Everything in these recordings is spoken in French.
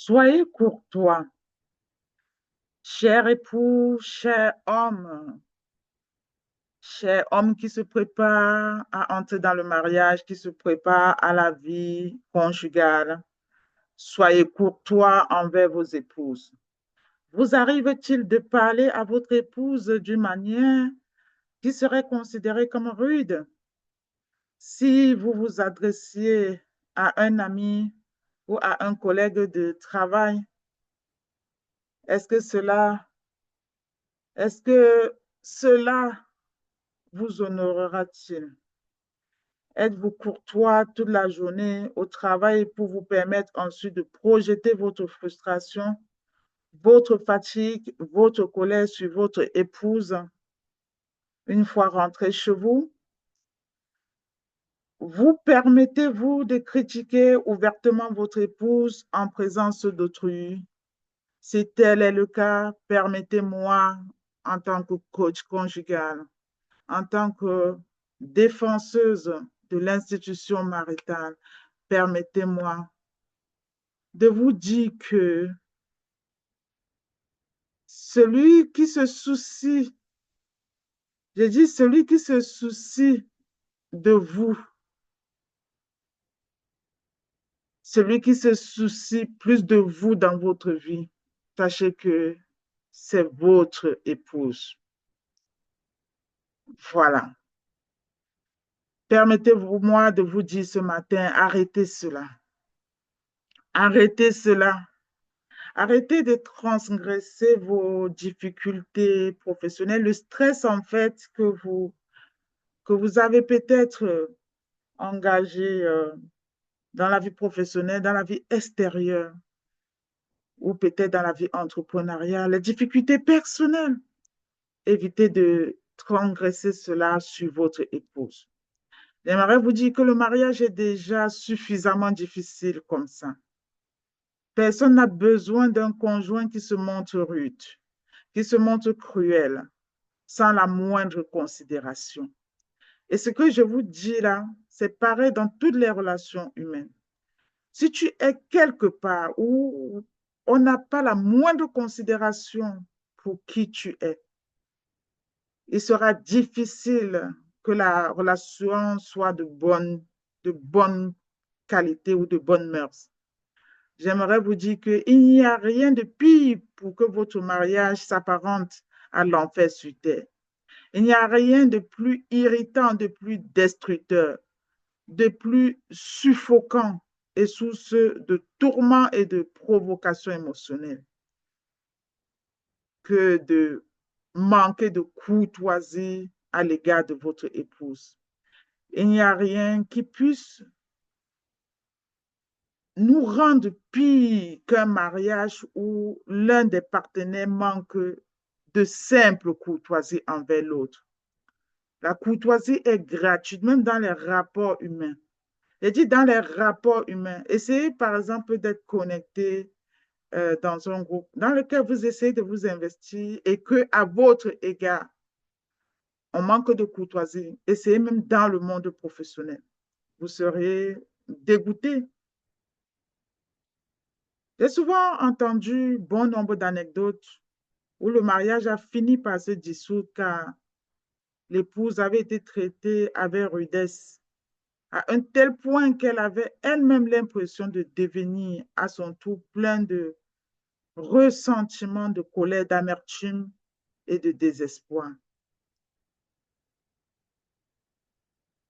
Soyez courtois, cher époux, cher homme qui se prépare à entrer dans le mariage, qui se prépare à la vie conjugale. Soyez courtois envers vos épouses. Vous arrive-t-il de parler à votre épouse d'une manière qui serait considérée comme rude? Si vous vous adressiez à un ami ou à un collègue de travail, est-ce que cela, est-ce que cela vous honorera-t-il? Êtes-vous courtois toute la journée au travail pour vous permettre ensuite de projeter votre frustration, votre fatigue, votre colère sur votre épouse une fois rentré chez vous? Vous permettez-vous de critiquer ouvertement votre épouse en présence d'autrui? Si tel est le cas, permettez-moi, en tant que coach conjugal, en tant que défenseuse de l'institution maritale, permettez-moi de vous dire que celui qui se soucie, je dis celui qui se soucie de vous, celui qui se soucie plus de vous dans votre vie, sachez que c'est votre épouse. Voilà. Permettez-moi de vous dire ce matin, arrêtez cela. Arrêtez cela. Arrêtez de transgresser vos difficultés professionnelles, le stress en fait que vous avez peut-être engagé dans la vie professionnelle, dans la vie extérieure ou peut-être dans la vie entrepreneuriale, les difficultés personnelles. Évitez de transgresser cela sur votre épouse. J'aimerais vous dire que le mariage est déjà suffisamment difficile comme ça. Personne n'a besoin d'un conjoint qui se montre rude, qui se montre cruel, sans la moindre considération. Et ce que je vous dis là, c'est pareil dans toutes les relations humaines. Si tu es quelque part où on n'a pas la moindre considération pour qui tu es, il sera difficile que la relation soit de bonne qualité ou de bonnes mœurs. J'aimerais vous dire qu'il n'y a rien de pire pour que votre mariage s'apparente à l'enfer sur terre. Il n'y a rien de plus irritant, de plus destructeur, de plus suffocant et source de tourments et de provocations émotionnelles que de manquer de courtoisie à l'égard de votre épouse. Il n'y a rien qui puisse nous rendre pire qu'un mariage où l'un des partenaires manque de simple courtoisie envers l'autre. La courtoisie est gratuite, même dans les rapports humains. Je dis dans les rapports humains. Essayez par exemple d'être connecté dans un groupe dans lequel vous essayez de vous investir et que à votre égard, on manque de courtoisie. Essayez même dans le monde professionnel. Vous serez dégoûté. J'ai souvent entendu bon nombre d'anecdotes où le mariage a fini par se dissoudre car l'épouse avait été traitée avec rudesse, à un tel point qu'elle avait elle-même l'impression de devenir à son tour plein de ressentiment, de colère, d'amertume et de désespoir.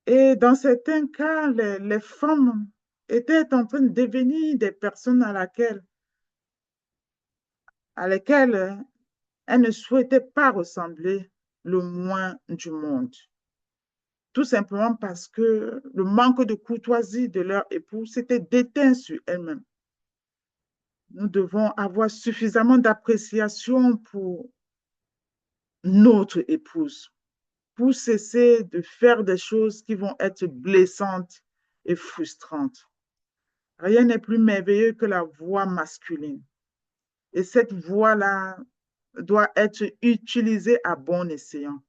Et dans certains cas, les femmes étaient en train de devenir des personnes à lesquelles elles ne souhaitaient pas ressembler le moins du monde. Tout simplement parce que le manque de courtoisie de leur époux s'était déteint sur elles-mêmes. Nous devons avoir suffisamment d'appréciation pour notre épouse, pour cesser de faire des choses qui vont être blessantes et frustrantes. Rien n'est plus merveilleux que la voix masculine. Et cette voix-là doit être utilisée à bon escient.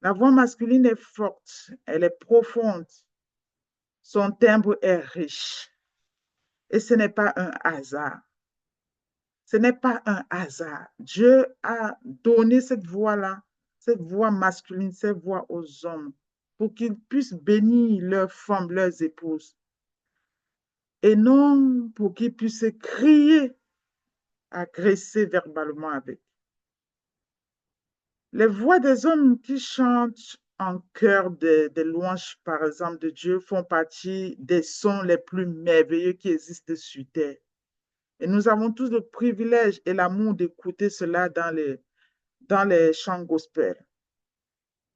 La voix masculine est forte, elle est profonde, son timbre est riche. Et ce n'est pas un hasard. Ce n'est pas un hasard. Dieu a donné cette voix-là, cette voix masculine, cette voix aux hommes pour qu'ils puissent bénir leurs femmes, leurs épouses, et non pour qu'ils puissent crier, agresser verbalement avec. Les voix des hommes qui chantent en chœur des louanges, par exemple, de Dieu, font partie des sons les plus merveilleux qui existent sur terre. Et nous avons tous le privilège et l'amour d'écouter cela dans les chants gospel.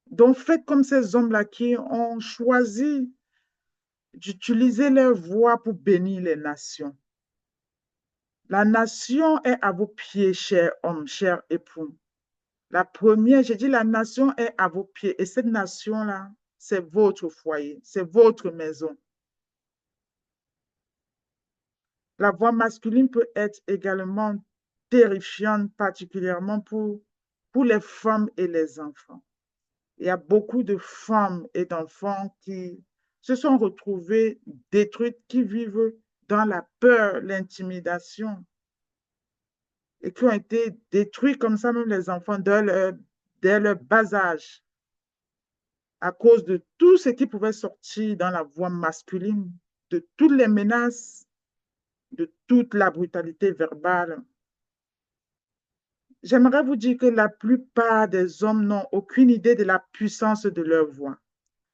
Donc, faites comme ces hommes-là qui ont choisi d'utiliser leur voix pour bénir les nations. La nation est à vos pieds, chers hommes, chers époux. La première, j'ai dit, la nation est à vos pieds. Et cette nation-là, c'est votre foyer, c'est votre maison. La voix masculine peut être également terrifiante, particulièrement pour les femmes et les enfants. Il y a beaucoup de femmes et d'enfants qui se sont retrouvés détruites, qui vivent dans la peur, l'intimidation, et qui ont été détruits comme ça, même les enfants, dès leur bas âge, à cause de tout ce qui pouvait sortir dans la voix masculine, de toutes les menaces, de toute la brutalité verbale. J'aimerais vous dire que la plupart des hommes n'ont aucune idée de la puissance de leur voix.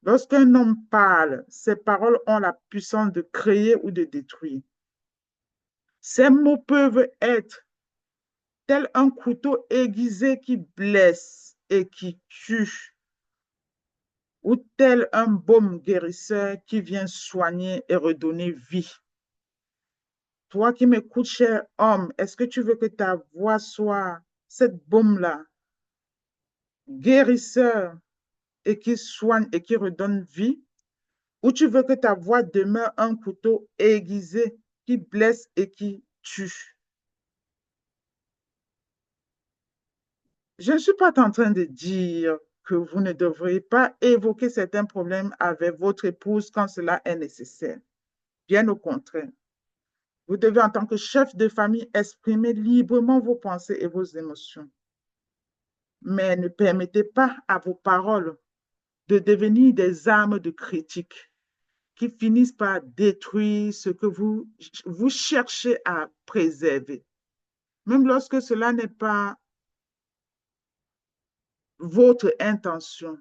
Lorsqu'un homme parle, ses paroles ont la puissance de créer ou de détruire. Ces mots peuvent être tel un couteau aiguisé qui blesse et qui tue, ou tel un baume guérisseur qui vient soigner et redonner vie. Toi qui m'écoutes, cher homme, est-ce que tu veux que ta voix soit cette baume-là, guérisseur et qui soigne et qui redonne vie? Ou tu veux que ta voix demeure un couteau aiguisé qui blesse et qui tue? Je ne suis pas en train de dire que vous ne devriez pas évoquer certains problèmes avec votre épouse quand cela est nécessaire. Bien au contraire. Vous devez, en tant que chef de famille, exprimer librement vos pensées et vos émotions. Mais ne permettez pas à vos paroles de devenir des armes de critique qui finissent par détruire ce que vous cherchez à préserver. Même lorsque cela n'est pas votre intention,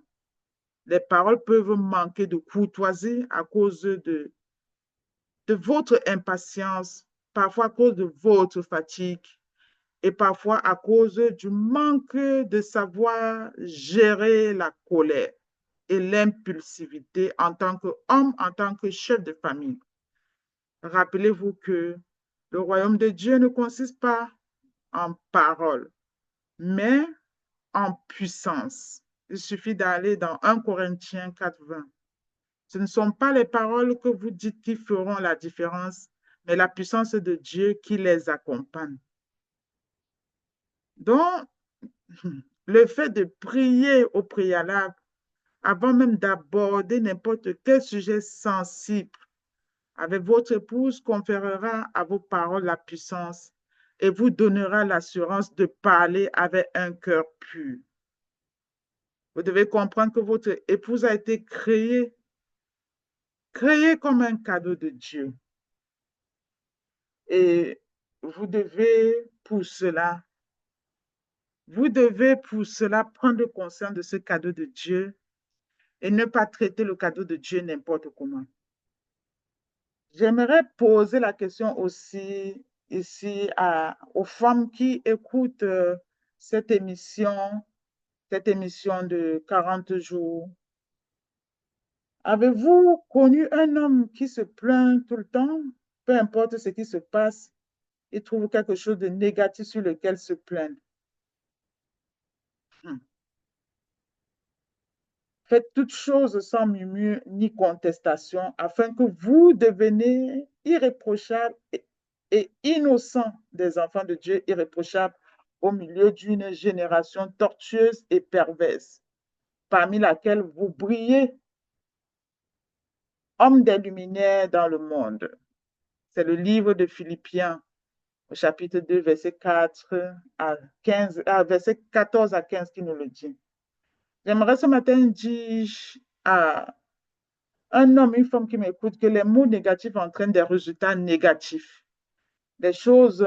les paroles peuvent manquer de courtoisie à cause de votre impatience, parfois à cause de votre fatigue et parfois à cause du manque de savoir gérer la colère et l'impulsivité en tant qu'homme, en tant que chef de famille. Rappelez-vous que le royaume de Dieu ne consiste pas en paroles, mais en puissance. Il suffit d'aller dans 1 Corinthiens 4:20. Ce ne sont pas les paroles que vous dites qui feront la différence, mais la puissance de Dieu qui les accompagne. Donc, le fait de prier au préalable, avant même d'aborder n'importe quel sujet sensible avec votre épouse, conférera à vos paroles la puissance et vous donnera l'assurance de parler avec un cœur pur. Vous devez comprendre que votre épouse a été créée comme un cadeau de Dieu. Et vous devez pour cela, vous devez pour cela prendre conscience de ce cadeau de Dieu et ne pas traiter le cadeau de Dieu n'importe comment. J'aimerais poser la question aussi ici aux femmes qui écoutent cette émission, cette émission de 40 jours. Avez-vous connu un homme qui se plaint tout le temps? Peu importe ce qui se passe, il trouve quelque chose de négatif sur lequel se plaindre. Faites toutes choses sans murmure ni contestation, afin que vous deveniez irréprochables et innocents des enfants de Dieu, irréprochables au milieu d'une génération tortueuse et perverse, parmi laquelle vous brillez, hommes des luminaires dans le monde. C'est le livre de Philippiens au chapitre 2, verset 4 à 15, verset 14 à 15 qui nous le dit. J'aimerais ce matin dire à un homme, une femme qui m'écoute, que les mots négatifs entraînent des résultats négatifs. Les choses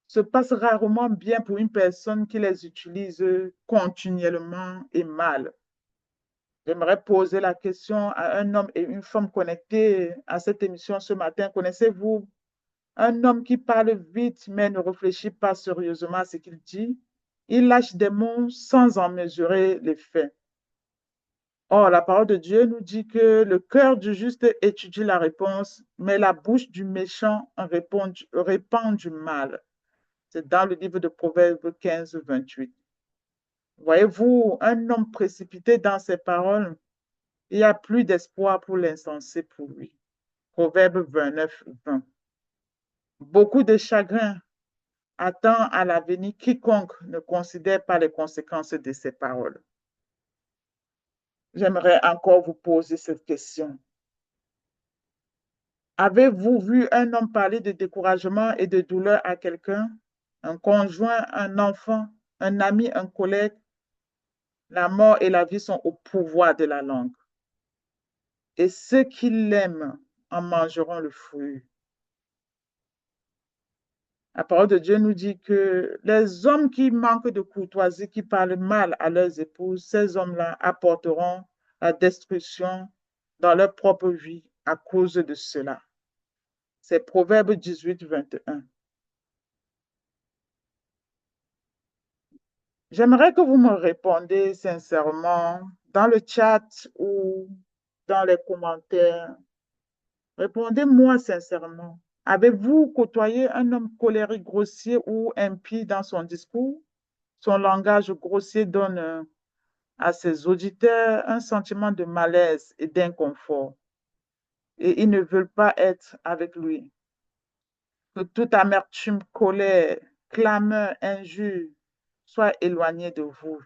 se passent rarement bien pour une personne qui les utilise continuellement et mal. J'aimerais poser la question à un homme et une femme connectés à cette émission ce matin. Connaissez-vous un homme qui parle vite mais ne réfléchit pas sérieusement à ce qu'il dit? Il lâche des mots sans en mesurer l'effet. Or, la parole de Dieu nous dit que le cœur du juste étudie la réponse, mais la bouche du méchant répand du mal. C'est dans le livre de Proverbes 15, 28. Voyez-vous, un homme précipité dans ses paroles, il n'y a plus d'espoir pour l'insensé pour lui. Proverbe 29, 20. Beaucoup de chagrin attend à l'avenir quiconque ne considère pas les conséquences de ses paroles. J'aimerais encore vous poser cette question. Avez-vous vu un homme parler de découragement et de douleur à quelqu'un? Un conjoint, un enfant, un ami, un collègue? La mort et la vie sont au pouvoir de la langue. Et ceux qui l'aiment en mangeront le fruit. La parole de Dieu nous dit que les hommes qui manquent de courtoisie, qui parlent mal à leurs épouses, ces hommes-là apporteront la destruction dans leur propre vie à cause de cela. C'est Proverbe 18, 21. J'aimerais que vous me répondiez sincèrement dans le chat ou dans les commentaires. Répondez-moi sincèrement. Avez-vous côtoyé un homme colérique, grossier ou impie dans son discours? Son langage grossier donne à ses auditeurs un sentiment de malaise et d'inconfort. Et ils ne veulent pas être avec lui. Que toute amertume, colère, clameur, injure soit éloignée de vous,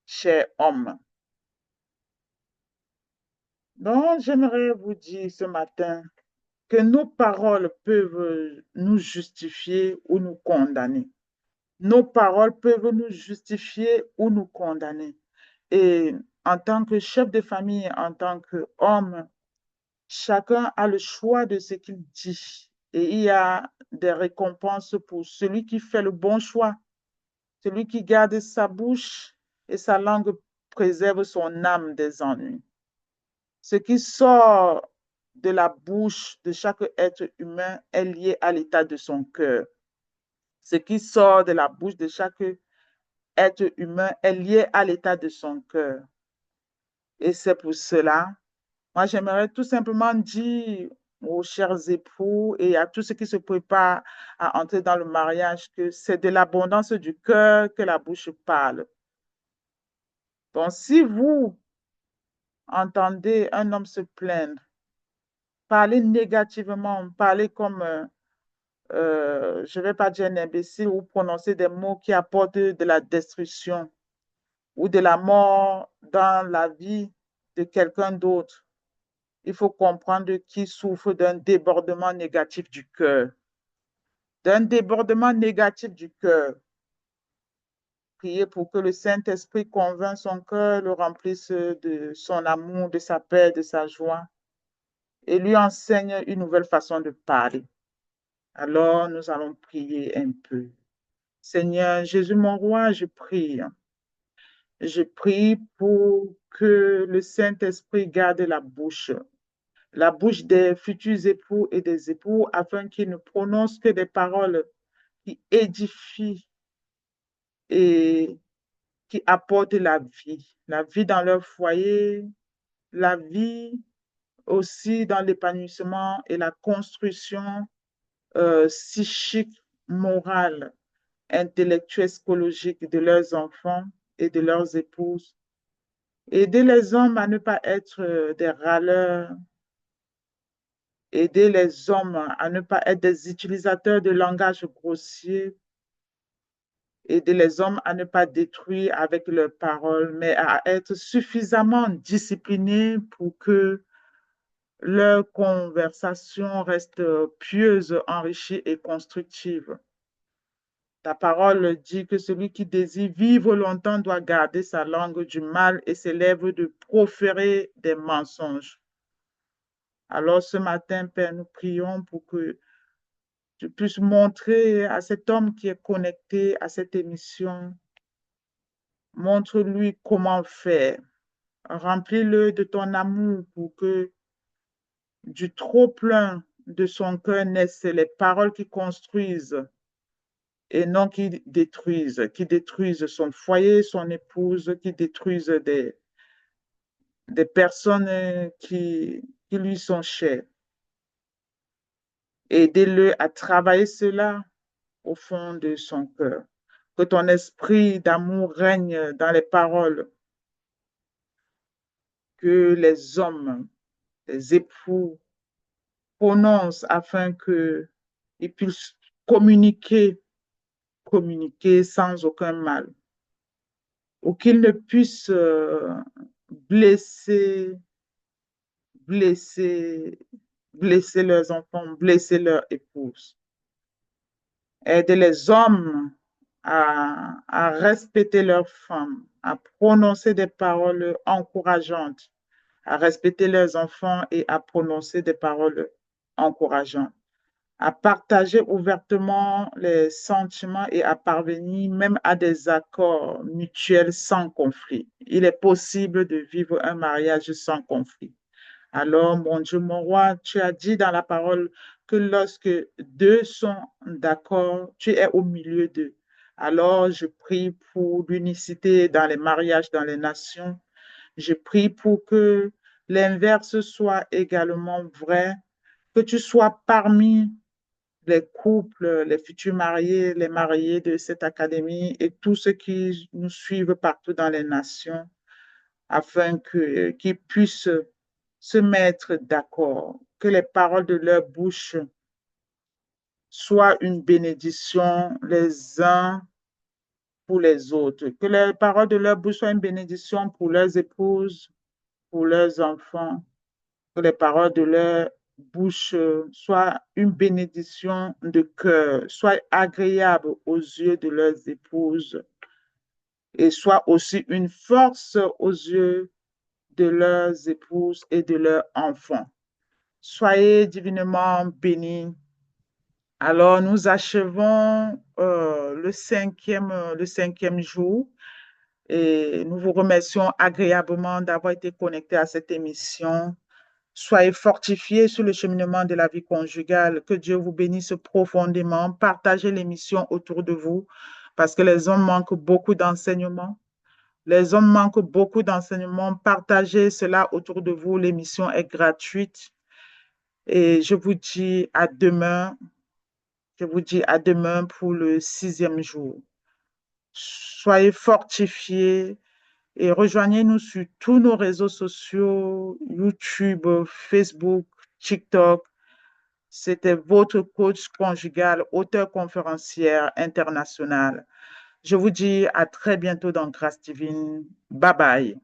cher homme. Donc, j'aimerais vous dire ce matin que nos paroles peuvent nous justifier ou nous condamner. Nos paroles peuvent nous justifier ou nous condamner. Et en tant que chef de famille, en tant qu'homme, chacun a le choix de ce qu'il dit. Et il y a des récompenses pour celui qui fait le bon choix, celui qui garde sa bouche et sa langue préserve son âme des ennuis. Ce qui sort de la bouche de chaque être humain est lié à l'état de son cœur. Ce qui sort de la bouche de chaque être humain est lié à l'état de son cœur. Et c'est pour cela, moi, j'aimerais tout simplement dire aux chers époux et à tous ceux qui se préparent à entrer dans le mariage que c'est de l'abondance du cœur que la bouche parle. Donc, si vous entendez un homme se plaindre, parler négativement, parler comme, je ne vais pas dire un imbécile, ou prononcer des mots qui apportent de la destruction ou de la mort dans la vie de quelqu'un d'autre, il faut comprendre qu'il souffre d'un débordement négatif du cœur. D'un débordement négatif du cœur. Priez pour que le Saint-Esprit convainc son cœur, le remplisse de son amour, de sa paix, de sa joie et lui enseigne une nouvelle façon de parler. Alors, nous allons prier un peu. Seigneur Jésus, mon roi, je prie. Je prie pour que le Saint-Esprit garde la bouche des futurs époux et des époux, afin qu'ils ne prononcent que des paroles qui édifient et qui apportent la vie dans leur foyer, la vie aussi dans l'épanouissement et la construction psychique, morale, intellectuelle, psychologique de leurs enfants et de leurs épouses. Aider les hommes à ne pas être des râleurs, aider les hommes à ne pas être des utilisateurs de langage grossier, aider les hommes à ne pas détruire avec leurs paroles, mais à être suffisamment disciplinés pour que Leur conversation reste pieuse, enrichie et constructive. Ta parole dit que celui qui désire vivre longtemps doit garder sa langue du mal et ses lèvres de proférer des mensonges. Alors ce matin, Père, nous prions pour que tu puisses montrer à cet homme qui est connecté à cette émission, montre-lui comment faire. Remplis-le de ton amour pour que du trop-plein de son cœur naissent les paroles qui construisent et non qui détruisent son foyer, son épouse, qui détruisent des personnes qui lui sont chères. Aidez-le à travailler cela au fond de son cœur. Que ton esprit d'amour règne dans les paroles que les hommes, les époux prononcent afin qu'ils puissent communiquer, communiquer sans aucun mal, ou qu'ils ne puissent blesser, blesser, blesser leurs enfants, blesser leur épouse. Aider les hommes à respecter leurs femmes, à prononcer des paroles encourageantes, à respecter leurs enfants et à prononcer des paroles encourageantes, à partager ouvertement les sentiments et à parvenir même à des accords mutuels sans conflit. Il est possible de vivre un mariage sans conflit. Alors, mon Dieu, mon roi, tu as dit dans la parole que lorsque deux sont d'accord, tu es au milieu d'eux. Alors, je prie pour l'unicité dans les mariages, dans les nations. Je prie pour que l'inverse soit également vrai, que tu sois parmi les couples, les futurs mariés, les mariés de cette académie et tous ceux qui nous suivent partout dans les nations afin qu'ils puissent se mettre d'accord, que les paroles de leur bouche soient une bénédiction les uns pour les autres, que les paroles de leur bouche soient une bénédiction pour leurs épouses, pour leurs enfants, que les paroles de leur bouche soient une bénédiction de cœur, soient agréables aux yeux de leurs épouses et soient aussi une force aux yeux de leurs épouses et de leurs enfants. Soyez divinement bénis. Alors, nous achevons le cinquième jour et nous vous remercions agréablement d'avoir été connectés à cette émission. Soyez fortifiés sur le cheminement de la vie conjugale. Que Dieu vous bénisse profondément. Partagez l'émission autour de vous parce que les hommes manquent beaucoup d'enseignements. Les hommes manquent beaucoup d'enseignements. Partagez cela autour de vous. L'émission est gratuite. Et je vous dis à demain. Je vous dis à demain pour le sixième jour. Soyez fortifiés et rejoignez-nous sur tous nos réseaux sociaux, YouTube, Facebook, TikTok. C'était votre coach conjugal, auteur conférencière internationale. Je vous dis à très bientôt dans Grâce Divine. Bye bye.